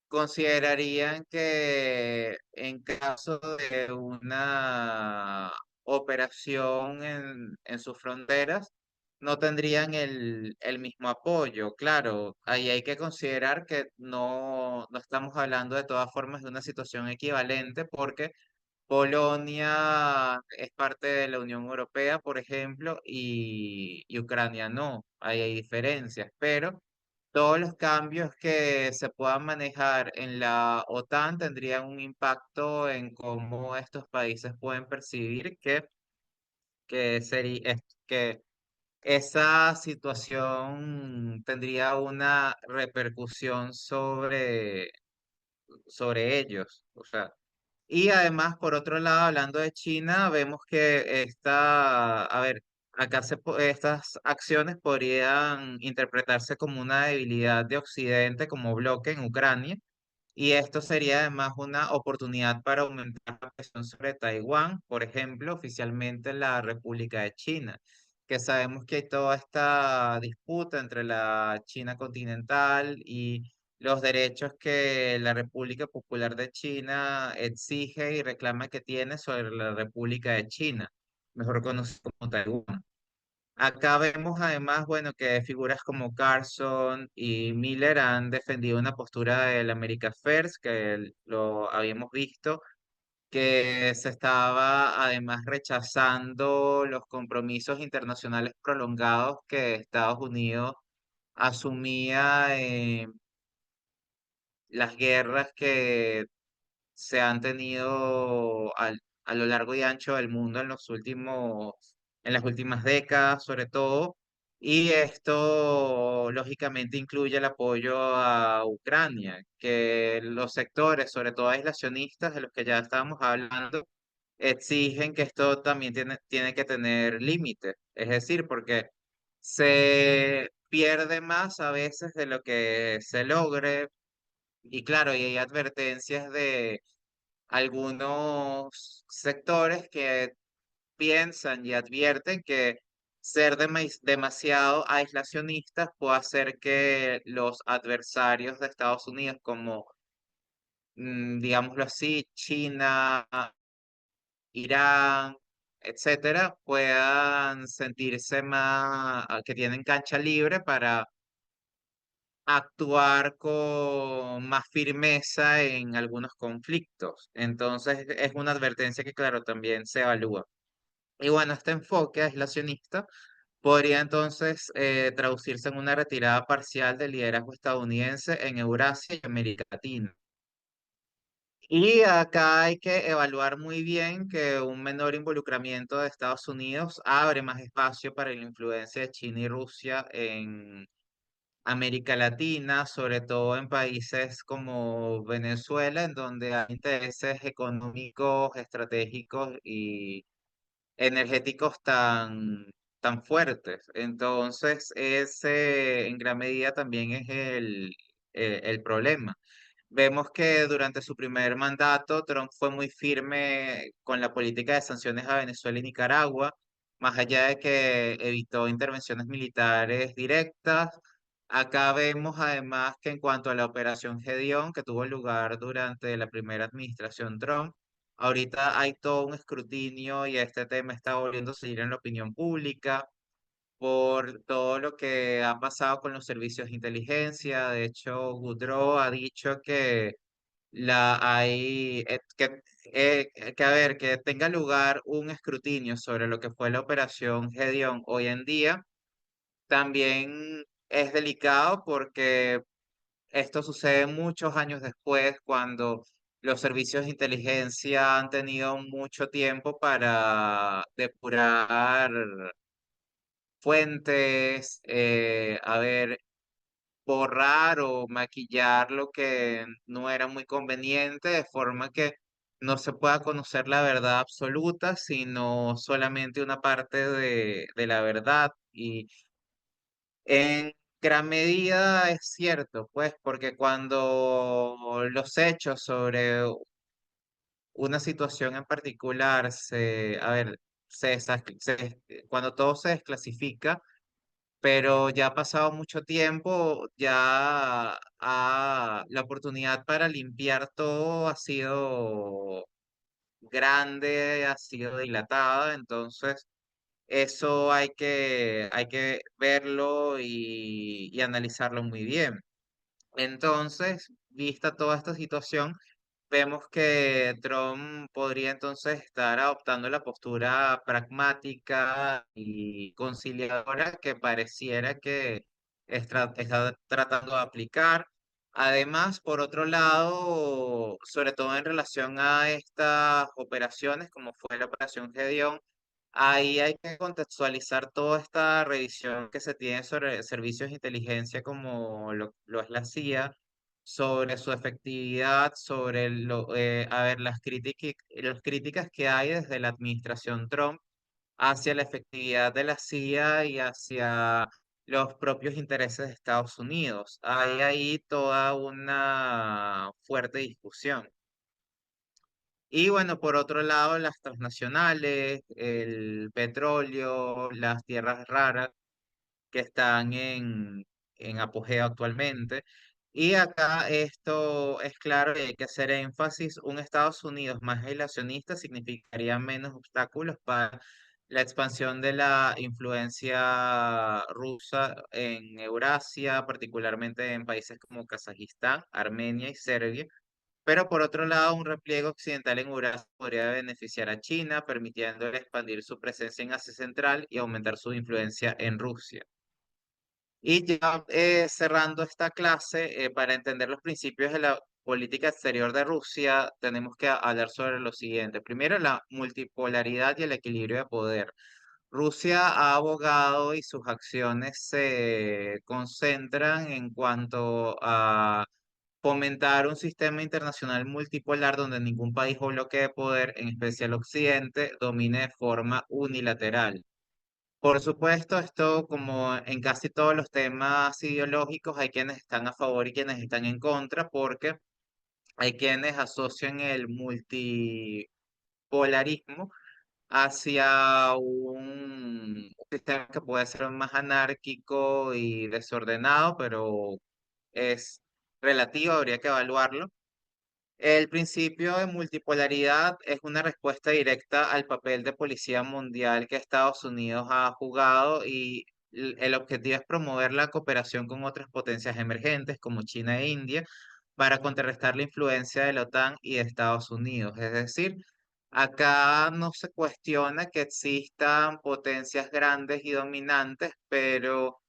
considerarían que en caso de una operación en sus fronteras, no tendrían el mismo apoyo. Claro, ahí hay que considerar que no estamos hablando de todas formas de una situación equivalente porque Polonia es parte de la Unión Europea, por ejemplo, y Ucrania no. Ahí hay diferencias, pero todos los cambios que se puedan manejar en la OTAN tendrían un impacto en cómo estos países pueden percibir que esa situación tendría una repercusión sobre ellos. O sea, y además, por otro lado, hablando de China, vemos que a ver, estas acciones podrían interpretarse como una debilidad de Occidente como bloque en Ucrania, y esto sería además una oportunidad para aumentar la presión sobre Taiwán, por ejemplo, oficialmente la República de China, que sabemos que hay toda esta disputa entre la China continental y los derechos que la República Popular de China exige y reclama que tiene sobre la República de China, mejor conocido como Taiwán. Acá vemos además, bueno, que figuras como Carson y Miller han defendido una postura del America First, que lo habíamos visto, que se estaba además rechazando los compromisos internacionales prolongados que Estados Unidos asumía en las guerras que se han tenido a lo largo y ancho del mundo en las últimas décadas, sobre todo, y esto lógicamente incluye el apoyo a Ucrania, que los sectores, sobre todo aislacionistas, de los que ya estábamos hablando, exigen que esto también tiene que tener límites, es decir, porque se pierde más a veces de lo que se logre, y claro, y hay advertencias de algunos sectores que piensan y advierten que ser demasiado aislacionistas puede hacer que los adversarios de Estados Unidos, como digámoslo así, China, Irán, etcétera, puedan sentirse más, que tienen cancha libre para actuar con más firmeza en algunos conflictos. Entonces, es una advertencia que, claro, también se evalúa. Y bueno, este enfoque aislacionista podría entonces traducirse en una retirada parcial del liderazgo estadounidense en Eurasia y América Latina. Y acá hay que evaluar muy bien que un menor involucramiento de Estados Unidos abre más espacio para la influencia de China y Rusia en América Latina, sobre todo en países como Venezuela, en donde hay intereses económicos, estratégicos y energéticos tan fuertes. Entonces, ese en gran medida también es el problema. Vemos que durante su primer mandato, Trump fue muy firme con la política de sanciones a Venezuela y Nicaragua, más allá de que evitó intervenciones militares directas. Acá vemos además que en cuanto a la operación Gedeón, que tuvo lugar durante la primera administración Trump, ahorita hay todo un escrutinio y este tema está volviendo a seguir en la opinión pública por todo lo que ha pasado con los servicios de inteligencia. De hecho, Goodrow ha dicho que hay, que a ver, que tenga lugar un escrutinio sobre lo que fue la operación Gedeón hoy en día, también es delicado porque esto sucede muchos años después, cuando los servicios de inteligencia han tenido mucho tiempo para depurar fuentes, a ver, borrar o maquillar lo que no era muy conveniente, de forma que no se pueda conocer la verdad absoluta, sino solamente una parte de la verdad. Y en gran medida es cierto, pues, porque cuando los hechos sobre una situación en particular a ver, cuando todo se desclasifica, pero ya ha pasado mucho tiempo, la oportunidad para limpiar todo ha sido grande, ha sido dilatada, entonces eso hay que verlo y analizarlo muy bien. Entonces, vista toda esta situación, vemos que Trump podría entonces estar adoptando la postura pragmática y conciliadora que pareciera que está tratando de aplicar. Además, por otro lado, sobre todo en relación a estas operaciones, como fue la operación Gedeón, ahí hay que contextualizar toda esta revisión que se tiene sobre servicios de inteligencia como lo es la CIA, sobre su efectividad, sobre a ver, las críticas que hay desde la administración Trump hacia la efectividad de la CIA y hacia los propios intereses de Estados Unidos. Hay ahí toda una fuerte discusión. Y bueno, por otro lado, las transnacionales, el petróleo, las tierras raras que están en apogeo actualmente. Y acá esto es claro y hay que hacer énfasis, un Estados Unidos más aislacionista significaría menos obstáculos para la expansión de la influencia rusa en Eurasia, particularmente en países como Kazajistán, Armenia y Serbia. Pero por otro lado, un repliegue occidental en Eurasia podría beneficiar a China, permitiéndole expandir su presencia en Asia Central y aumentar su influencia en Rusia. Y ya cerrando esta clase, para entender los principios de la política exterior de Rusia, tenemos que hablar sobre lo siguiente. Primero, la multipolaridad y el equilibrio de poder. Rusia ha abogado y sus acciones se concentran en cuanto a fomentar un sistema internacional multipolar donde ningún país o bloque de poder, en especial Occidente, domine de forma unilateral. Por supuesto, esto como en casi todos los temas ideológicos, hay quienes están a favor y quienes están en contra, porque hay quienes asocian el multipolarismo hacia un sistema que puede ser más anárquico y desordenado, pero es relativo, habría que evaluarlo. El principio de multipolaridad es una respuesta directa al papel de policía mundial que Estados Unidos ha jugado y el objetivo es promover la cooperación con otras potencias emergentes como China e India para contrarrestar la influencia de la OTAN y de Estados Unidos. Es decir, acá no se cuestiona que existan potencias grandes y dominantes, pero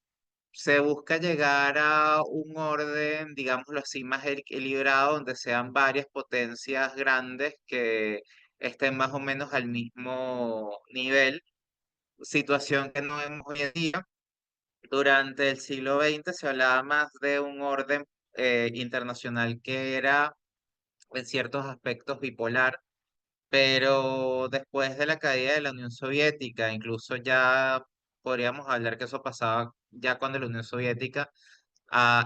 se busca llegar a un orden, digámoslo así, más equilibrado, donde sean varias potencias grandes que estén más o menos al mismo nivel, situación que no vemos hoy en día. Durante el siglo XX se hablaba más de un orden internacional que era en ciertos aspectos bipolar, pero después de la caída de la Unión Soviética, incluso ya podríamos hablar que eso pasaba ya cuando la Unión Soviética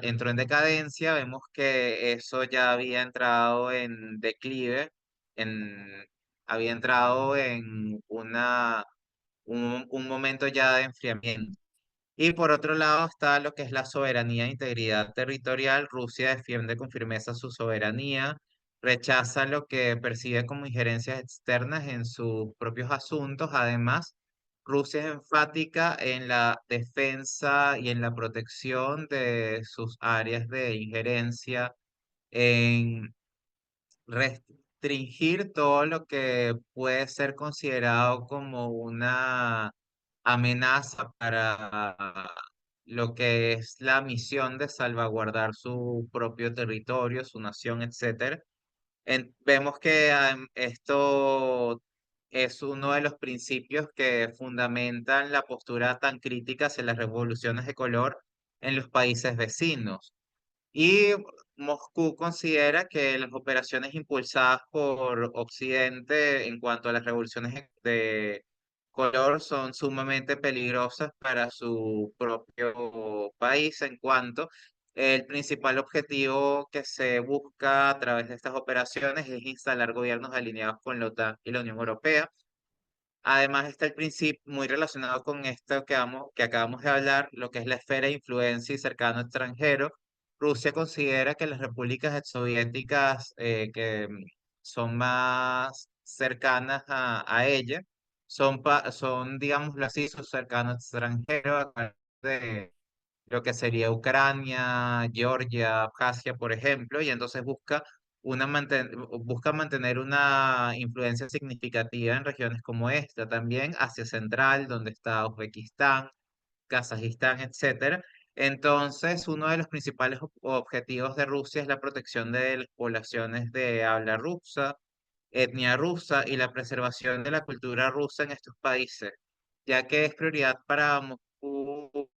entró en decadencia, vemos que eso ya había entrado en declive, en, había entrado en un momento ya de enfriamiento. Y por otro lado está lo que es la soberanía e integridad territorial. Rusia defiende con firmeza su soberanía, rechaza lo que percibe como injerencias externas en sus propios asuntos. Además, Rusia es enfática en la defensa y en la protección de sus áreas de injerencia restringir todo lo que puede ser considerado como una amenaza para lo que es la misión de salvaguardar su propio territorio, su nación, etcétera. Vemos que esto es uno de los principios que fundamentan la postura tan crítica hacia las revoluciones de color en los países vecinos. Y Moscú considera que las operaciones impulsadas por Occidente en cuanto a las revoluciones de color son sumamente peligrosas para su propio país, en cuanto el principal objetivo que se busca a través de estas operaciones es instalar gobiernos alineados con la OTAN y la Unión Europea. Además está el principio muy relacionado con esto que acabamos de hablar, lo que es la esfera de influencia y cercano extranjero. Rusia considera que las repúblicas exsoviéticas que son más cercanas a ella son, digámoslo así, su cercano extranjero, a de lo que sería Ucrania, Georgia, Abjasia, por ejemplo, y entonces busca mantener una influencia significativa en regiones como esta, también Asia Central, donde está Uzbekistán, Kazajistán, etcétera. Entonces, uno de los principales objetivos de Rusia es la protección de las poblaciones de habla rusa, etnia rusa y la preservación de la cultura rusa en estos países, ya que es prioridad para Moscú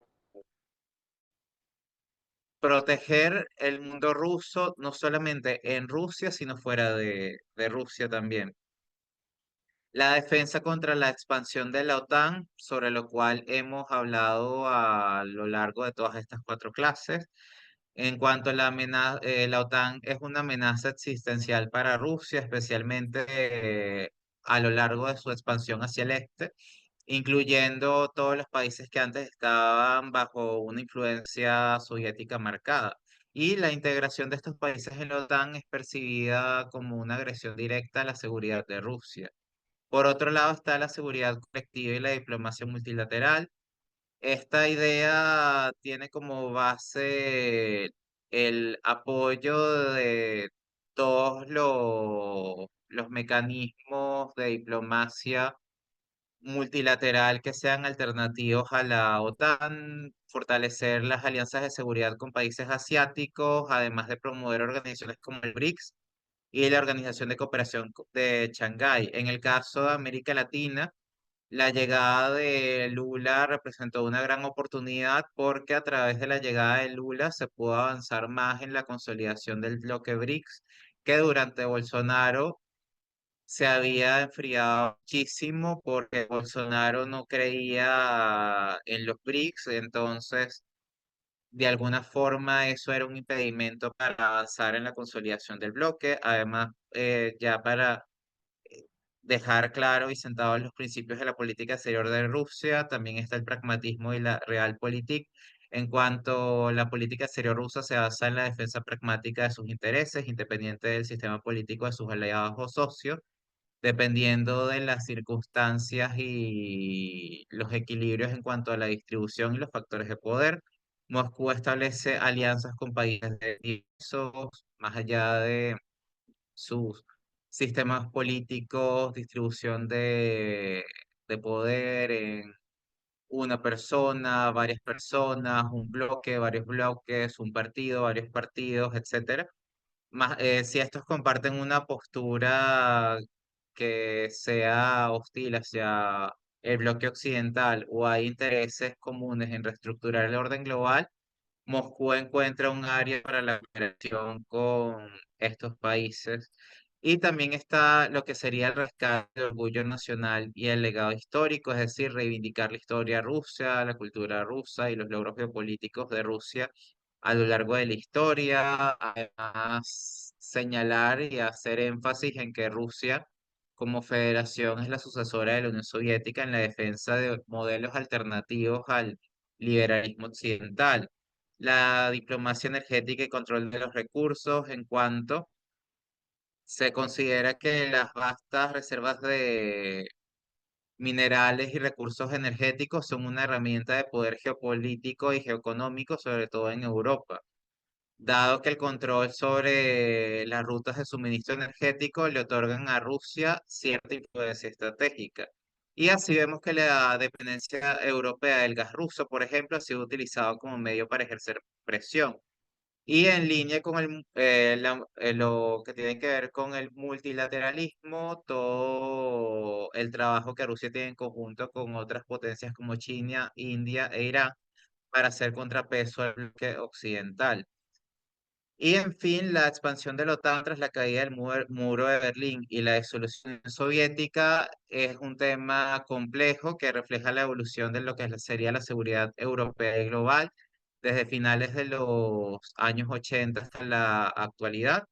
proteger el mundo ruso, no solamente en Rusia, sino fuera de Rusia también. La defensa contra la expansión de la OTAN, sobre lo cual hemos hablado a lo largo de todas estas cuatro clases. En cuanto a la OTAN es una amenaza existencial para Rusia, especialmente a lo largo de su expansión hacia el este, incluyendo todos los países que antes estaban bajo una influencia soviética marcada. Y la integración de estos países en la OTAN es percibida como una agresión directa a la seguridad de Rusia. Por otro lado está la seguridad colectiva y la diplomacia multilateral. Esta idea tiene como base el apoyo de todos los mecanismos de diplomacia multilateral que sean alternativos a la OTAN, fortalecer las alianzas de seguridad con países asiáticos, además de promover organizaciones como el BRICS y la Organización de Cooperación de Shanghái. En el caso de América Latina, la llegada de Lula representó una gran oportunidad porque a través de la llegada de Lula se pudo avanzar más en la consolidación del bloque BRICS, que durante Bolsonaro se había enfriado muchísimo porque Bolsonaro no creía en los BRICS, entonces de alguna forma eso era un impedimento para avanzar en la consolidación del bloque. Además, ya para dejar claro y sentados los principios de la política exterior de Rusia, también está el pragmatismo y la realpolitik. En cuanto la política exterior rusa se basa en la defensa pragmática de sus intereses, independiente del sistema político de sus aliados o socios, dependiendo de las circunstancias y los equilibrios en cuanto a la distribución y los factores de poder. Moscú establece alianzas con países diversos, más allá de sus sistemas políticos, distribución de poder en una persona, varias personas, un bloque, varios bloques, un partido, varios partidos, etcétera. Si estos comparten una postura que sea hostil hacia el bloque occidental o hay intereses comunes en reestructurar el orden global, Moscú encuentra un área para la cooperación con estos países. Y también está lo que sería el rescate del orgullo nacional y el legado histórico, es decir, reivindicar la historia rusa, la cultura rusa y los logros geopolíticos de Rusia a lo largo de la historia. Además, señalar y hacer énfasis en que Rusia como federación es la sucesora de la Unión Soviética en la defensa de modelos alternativos al liberalismo occidental, la diplomacia energética y control de los recursos, en cuanto se considera que las vastas reservas de minerales y recursos energéticos son una herramienta de poder geopolítico y geoeconómico, sobre todo en Europa. dado que el control sobre las rutas de suministro energético le otorgan a Rusia cierta influencia estratégica. Y así vemos que la dependencia europea del gas ruso, por ejemplo, ha sido utilizado como medio para ejercer presión. Y en línea con lo que tiene que ver con el multilateralismo, todo el trabajo que Rusia tiene en conjunto con otras potencias como China, India e Irán para hacer contrapeso al bloque occidental. Y en fin, la expansión de la OTAN tras la caída del muro de Berlín y la disolución soviética es un tema complejo que refleja la evolución de lo que sería la seguridad europea y global desde finales de los años 80 hasta la actualidad.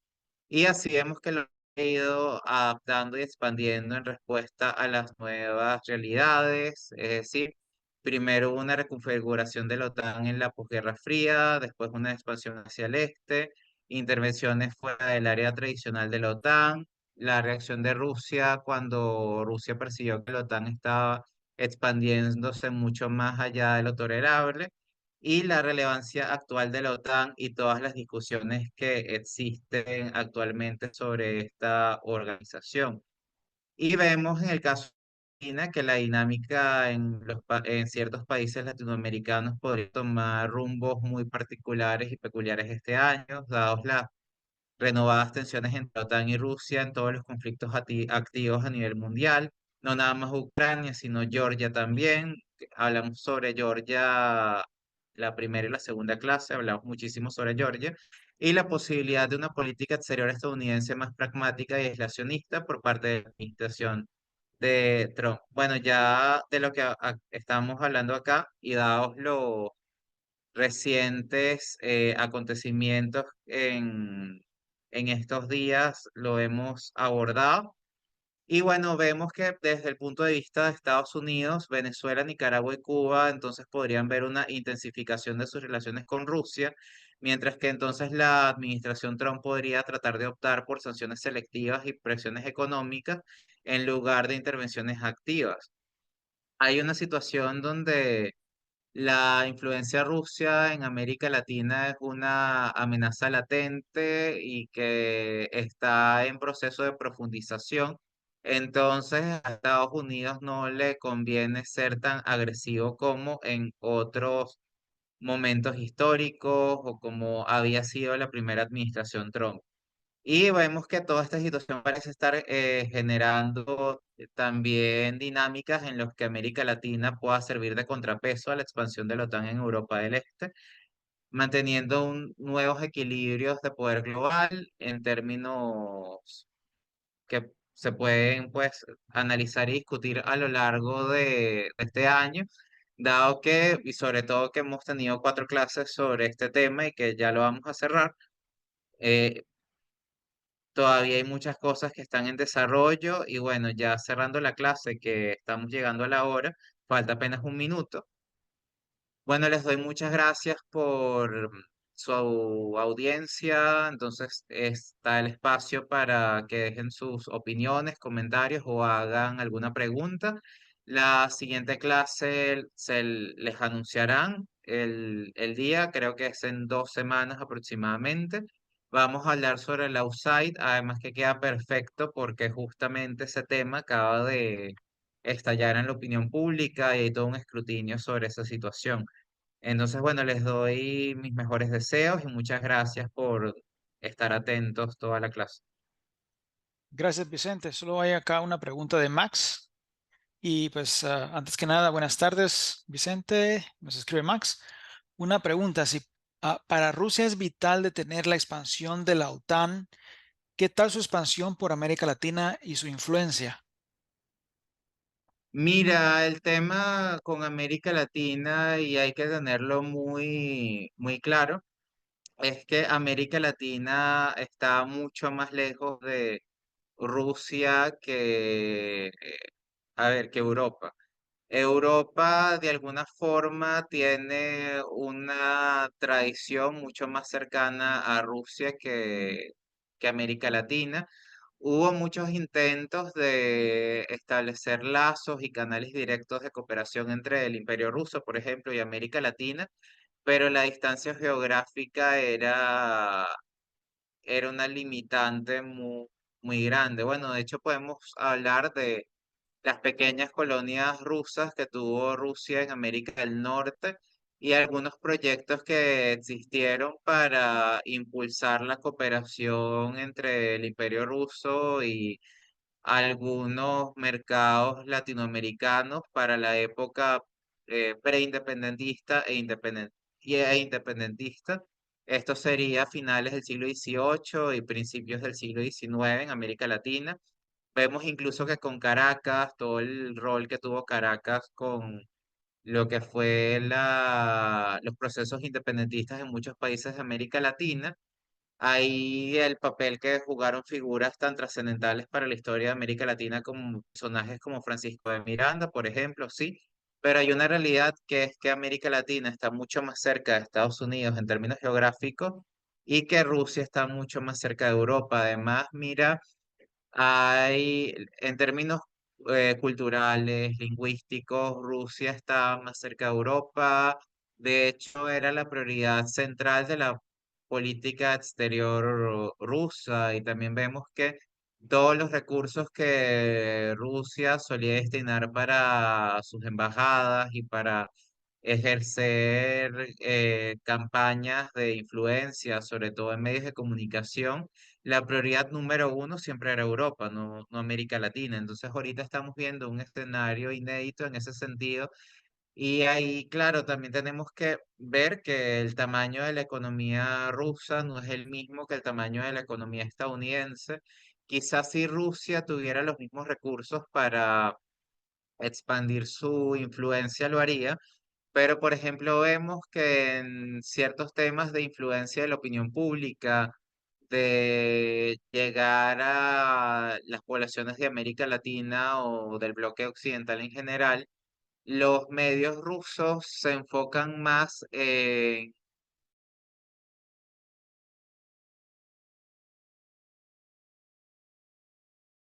Y así vemos que lo ha ido adaptando y expandiendo en respuesta a las nuevas realidades, es decir, primero hubo una reconfiguración de la OTAN en la posguerra fría, después una expansión hacia el este, intervenciones fuera del área tradicional de la OTAN, la reacción de Rusia cuando Rusia percibió que la OTAN estaba expandiéndose mucho más allá de lo tolerable y la relevancia actual de la OTAN y todas las discusiones que existen actualmente sobre esta organización. Y vemos en el caso de Argentina que la dinámica en ciertos países latinoamericanos podría tomar rumbos muy particulares y peculiares este año, dados las renovadas tensiones entre OTAN y Rusia en todos los conflictos activos a nivel mundial, no nada más Ucrania, sino Georgia también. Hablamos sobre Georgia, la primera y la segunda clase, hablamos muchísimo sobre Georgia, y la posibilidad de una política exterior estadounidense más pragmática y aislacionista por parte de la administración de Trump. Bueno, ya de lo que estamos hablando acá y dados los recientes acontecimientos en estos días lo hemos abordado. Y bueno, vemos que desde el punto de vista de Estados Unidos, Venezuela, Nicaragua y Cuba, entonces podrían ver una intensificación de sus relaciones con Rusia, mientras que entonces la administración Trump podría tratar de optar por sanciones selectivas y presiones económicas en lugar de intervenciones activas. Hay una situación donde la influencia rusa en América Latina es una amenaza latente y que está en proceso de profundización. Entonces, a Estados Unidos no le conviene ser tan agresivo como en otros momentos históricos o como había sido la primera administración Trump. Y vemos que toda esta situación parece estar generando también dinámicas en las que América Latina pueda servir de contrapeso a la expansión de la OTAN en Europa del Este, manteniendo nuevos equilibrios de poder global en términos que se pueden pues analizar y discutir a lo largo de este año, dado que, y sobre todo que hemos tenido 4 clases sobre este tema y que ya lo vamos a cerrar. eh, Todavía hay muchas cosas que están en desarrollo y bueno, ya cerrando la clase que estamos llegando a la hora, falta apenas un minuto. Bueno, les doy muchas gracias por su audiencia. Entonces está el espacio para que dejen sus opiniones, comentarios o hagan alguna pregunta. La siguiente clase les anunciarán el día, creo que es en 2 semanas aproximadamente. Vamos a hablar sobre el outside, además que queda perfecto porque justamente ese tema acaba de estallar en la opinión pública y hay todo un escrutinio sobre esa situación. Entonces, bueno, les doy mis mejores deseos y muchas gracias por estar atentos toda la clase. Gracias, Vicente. Solo hay acá una pregunta de Max. Y pues antes que nada, buenas tardes, Vicente. Nos escribe Max. Una pregunta, si para Rusia es vital detener la expansión de la OTAN, ¿qué tal su expansión por América Latina y su influencia? Mira, el tema con América Latina, y hay que tenerlo muy, muy claro, es que América Latina está mucho más lejos de Rusia que Europa. Europa de alguna forma tiene una tradición mucho más cercana a Rusia que América Latina. Hubo muchos intentos de establecer lazos y canales directos de cooperación entre el Imperio Ruso, por ejemplo, y América Latina, pero la distancia geográfica era una limitante muy grande. Bueno, de hecho podemos hablar de las pequeñas colonias rusas que tuvo Rusia en América del Norte y algunos proyectos que existieron para impulsar la cooperación entre el Imperio Ruso y algunos mercados latinoamericanos para la época preindependentista e independentista. Esto sería finales del siglo XVIII y principios del siglo XIX en América Latina. Vemos incluso que con Caracas, todo el rol que tuvo Caracas con lo que fue los procesos independentistas en muchos países de América Latina, ahí el papel que jugaron figuras tan trascendentales para la historia de América Latina como personajes como Francisco de Miranda, por ejemplo, sí, pero hay una realidad que es que América Latina está mucho más cerca de Estados Unidos en términos geográficos y que Rusia está mucho más cerca de Europa. Además, mira, en términos culturales, lingüísticos, Rusia está más cerca de Europa. De hecho, era la prioridad central de la política exterior rusa y también vemos que todos los recursos que Rusia solía destinar para sus embajadas y para ejercer campañas de influencia, sobre todo en medios de comunicación, la prioridad número uno siempre era Europa, no América Latina. Entonces ahorita estamos viendo un escenario inédito en ese sentido y ahí, claro, también tenemos que ver que el tamaño de la economía rusa no es el mismo que el tamaño de la economía estadounidense. Quizás si Rusia tuviera los mismos recursos para expandir su influencia, lo haría, pero por ejemplo vemos que en ciertos temas de influencia de la opinión pública, de llegar a las poblaciones de América Latina o del bloque occidental en general, los medios rusos se enfocan más